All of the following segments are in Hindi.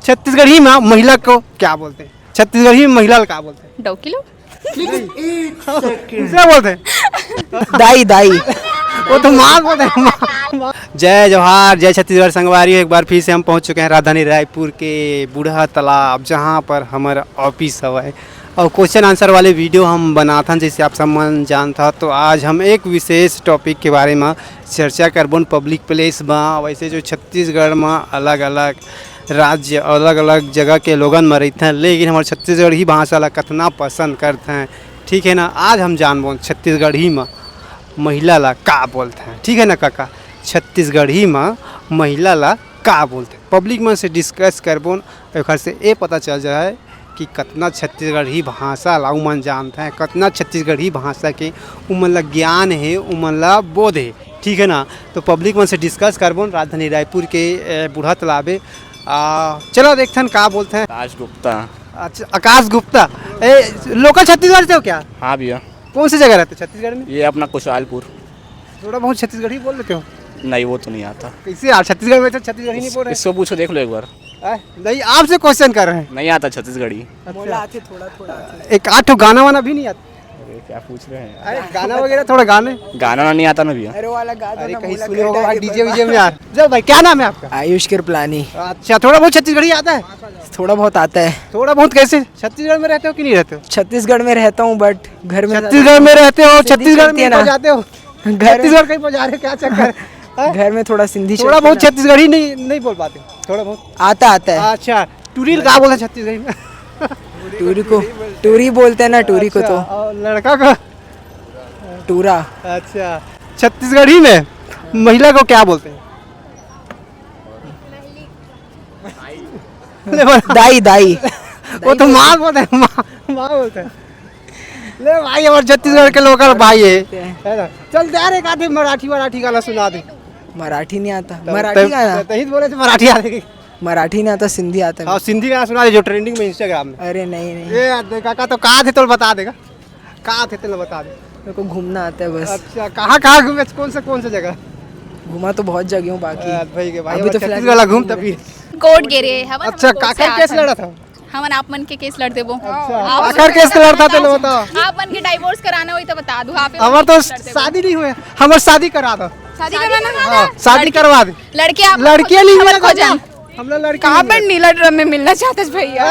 छत्तीसगढ़ी में महिला को क्या बोलते हैं? छत्तीसगढ़ी में महिला को क्या बोलते हैं? डोकिलो। दूसरा बोलते हैं दाई दाई। वो तो माँ बोलते हैं। जय जवाहर, जय छत्तीसगढ़ संगवारी। एक बार फिर से हम पहुंच चुके हैं राजधानी रायपुर के बूढ़ा तालाब, जहां पर हमारा ऑफिस है और क्वेश्चन आंसर वाले वीडियो हम बनाते हैं, जैसे आप सब मन जानता। तो आज हम एक विशेष टॉपिक के बारे में चर्चा करबन। पब्लिक प्लेस में वैसे जो छत्तीसगढ़ में अलग अलग राज्य अलग अलग जगह के लोगन में रहते हैं, लेकिन हमारे छत्तीसगढ़ी भाषा ला कितना पसंद करते हैं। ठीक है ना, आज हम जानबो छत्तीसगढ़ी में महिला ला का बोलते हैं। ठीक है ना काका, छत्तीसगढ़ी में महिला ला का बोलते हैं पब्लिक में से डिस्कस करबो। एक से ये पता चल जाए कि कितना छत्तीसगढ़ी भाषा ला उमन जानते हैं, कितना छत्तीसगढ़ी भाषा के उमन ला ज्ञान है, उमन ला बोध है। ठीक है ना, तो पब्लिक में से डिस्कस करबो राजधानी रायपुर के बूढ़ा तालाबे। चलो देखते हैं का बोलते हैं। आकाश गुप्ता। अच्छा, आकाश गुप्ता। लोकल छत्तीसगढ़ से हो क्या? हाँ भैया। कौन सी जगह रहते छत्तीसगढ़ में? ये अपना कुशालपुर। थोड़ा बहुत छत्तीसगढ़ी बोल लेते हो? नहीं वो तो नहीं आता। कैसे यार, छत्तीसगढ़ में तो छत्तीसगढ़ी नहीं बोल रहे। इसको पूछो, देख लो एक बार। नहीं, आपसे क्वेश्चन कर रहे हैं। नहीं आता छत्तीसगढ़ी। थोड़ा थोड़ा। एक आठ गाना वाना भी नहीं आता? अरे क्या पूछ रहे हैं? अरे गाना वगैरह थोड़ा गाने गाना नहीं आता ना भैया। अरे वाला गा दो अरे ना, कहीं मोला सुने होगा कर डीजे वीजे में यार। जब भाई क्या नाम है आपका? आयुष कृपलानी। अच्छा, थोड़ा बहुत छत्तीसगढ़ी आता है? थोड़ा बहुत आता है। थोड़ा बहुत कैसे? छत्तीसगढ़ में रहते हो कि नहीं रहते हो? छत्तीसगढ़ में रहता हूँ बट घर में छत्तीसगढ़ में रहते हो, छत्तीसगढ़ में चलती है ना। जाते हो? घर छत्तीसगढ़ कहीं पर जा रहे हो, क्या चक्कर है? घर में थोड़ा सिंधी थोड़ा चलती बहुत है छत्तीसगढ़ी नहीं बोल पाते? थोड़ा बहुत ना। आता है। अच्छा, टूरिल का बोलते हैं छत्तीसगढ़ी में? टूरी को टूरी बोलते हैं ना, टूरी को तो अच्छा, और लड़का का? टूरा। अच्छा, छत्तीसगढ़ी में महिला को क्या बोलते हैं? दाई दाई। वो तो माँ बोलते हैं, माँ बोलते हैं। ले भाई, हमारे छत्तीसगढ़ के लोकल भाई है ना। चल यार एक आधे मराठी गाना सुना दे। मराठी नहीं आता। मराठी गाना? तही बोले थे मराठी आते। मराठी नहीं आता, सिंधी आता है। हाँ, सिंधी गाना सुना दे जो ट्रेंडिंग में इंस्टाग्राम में। अरे नहीं नहीं, ये काका तो कहाँ थे तो बता देगा। कहाँ थे तो बता दे। मेरे को घूमना आता है बस। अच्छा, कहाँ घूमे? कौन सा जगह? घूमा तो बहुत जगह हूँ बाकी। भाई के भाई अभी तो छत्तीसगढ़ घूम तभी। कोर्ट गिरे हवन। अच्छा, काका केस लड़ा था? हमन आप मन के केस लड़ देबो। आखिर केस लड़ता तो बताओ। आप मन के डाइवोर्स कराना होई तो बता दो। आप हमार तो शादी नहीं हुए, हमार शादी करा दो। शादी करवाना। हाँ, शादी करवा दे। लड़के आप लड़कियां नहीं मिला खोजन। हम लोग लड़की कहाँ पर नीला ड्रम में मिलना चाहते हैं भैया?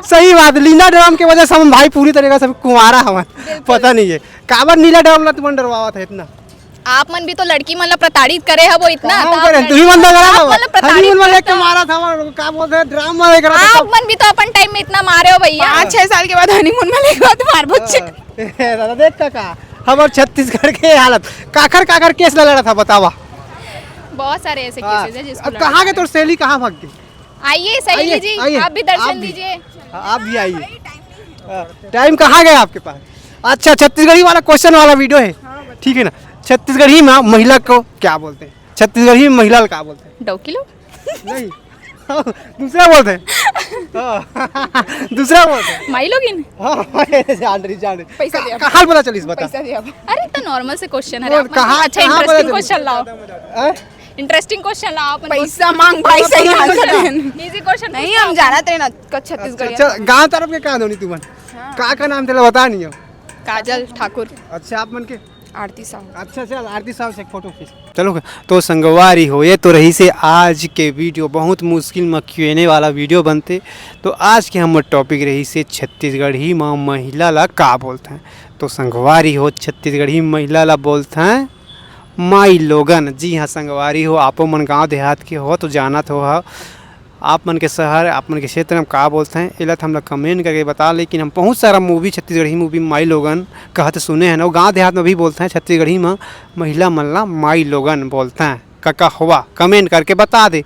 सही बात, नीला ड्राम की वजह से हम भाई पूरी तरीके से कुंवारा हमार पता नहीं है काबर नीला ड्राम ला तुम डरवावा था इतना। आप मन भी तो लड़की मन ला प्रताड़ित करे है वो इतना। तू ही मन लगा आप मन ला प्रताड़ित हनीमून में लेके करते हो। मारा था और का बोलते हैं ड्राम में करा था। आप मन भी तो अपन टाइम में इतना मारे हो भैया। 5-6 साल के बाद हनीमून में लेके बाद मार बच्चे। दादा देख काका, हमार छत्तीसगढ़ के हालत काकर केस लड़ा था बतावा। बहुत सारे ऐसे केसेस हैं जिसको अब कहाँ के तोर सहेली कहाँ भाग गई? आइए सहेली जी, आइए, आप भी आप दर्शन भी। दीजिए। आप भी आइए। टाइम कहाँ गया आपके पास? अच्छा, छत्तीसगढ़ी वाला क्वेश्चन वाला वीडियो है, ठीक है ना। छत्तीसगढ़ी में महिला को क्या बोलते हैं? छत्तीसगढ़ी में महिला को क्या बोलते हैं? डोकिलो। नहीं, दूसरा बोलते हैं। दूसरा बोलते हैं। माई लोगिन। जान रही। पैसा दे। कहाँ पता चलिस बता। अरे तो नॉर्मल से क्वेश्चन है। और आप कहाँ- अच्छा कहाँ पता इंटरेस्टिंग चली? क्वेश्चन लाओ। हैं? इंटरेस्टिंग क्वेश्चन लाओ अपन। पैसा मांग भाई, सही आंसर है। इजी क्वेश्चन नहीं हम जाना थे ना छत्तीसगढ़। अच्छा, गांव तरफ के कहाँ धोनी तुमन? का नाम तेला बता नहीं हो? काजल ठाकुर। अच्छा, आप मन के? आरती साहब। अच्छा, चल आरती साहब से एक फोटो खींच। चलो, तो संगवारी हो ये तो रही से आज के वीडियो बहुत मुश्किल में Q&A वाला वीडियो बनते। तो आज के हम टॉपिक रही से छत्तीसगढ़ी में महिला ला का बोलते हैं। तो संगवारी हो छत्तीसगढ़ी महिला ला बोलते हैं माई लोगन। जी हाँ संगवारी हो, आपो मन गाँव देहात के हो तो जानत हो। आप मन के शहर, आप मन के क्षेत्र में का बोलते हैं एला हम लोग कमेंट करके बता। लेकिन हम बहुत सारा मूवी छत्तीसगढ़ी मूवी माई लोगन कहते सुने हैं ना, वो गाँव देहात में भी बोलते हैं छत्तीसगढ़ी में महिला मन ला माई लोगन बोलते हैं। काका हुआ कमेंट करके बता दे।